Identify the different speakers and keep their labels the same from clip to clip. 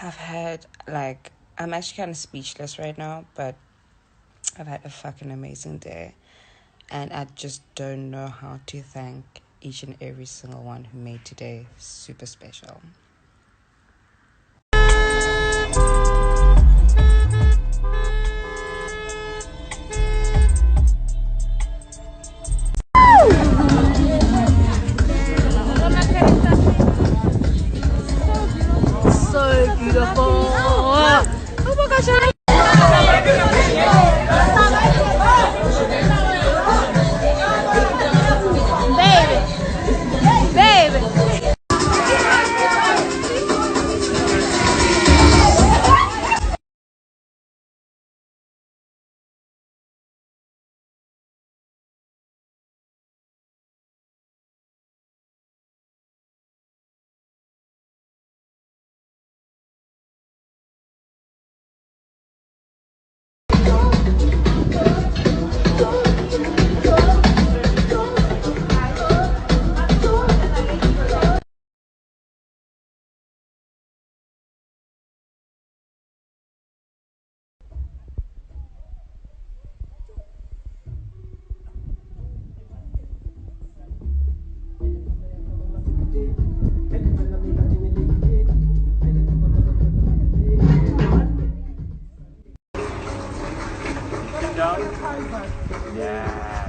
Speaker 1: I've had, like, I'm actually kind of speechless right now, but I've had a fucking amazing day. And I just don't know how to thank each and every single one who made today super special.
Speaker 2: So beautiful. Oh my gosh.
Speaker 3: Yeah.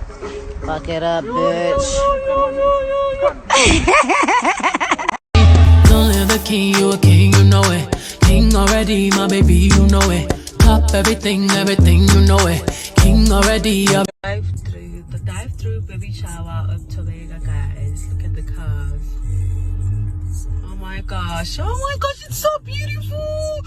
Speaker 2: Fuck it up, bitch.
Speaker 4: Don't live the king, you a king, you know it. King already, my baby, you know it. Top everything, you know it. King already,
Speaker 2: The drive-through baby shower of Tobago, guys. Look at the cars. Oh my gosh, it's so beautiful.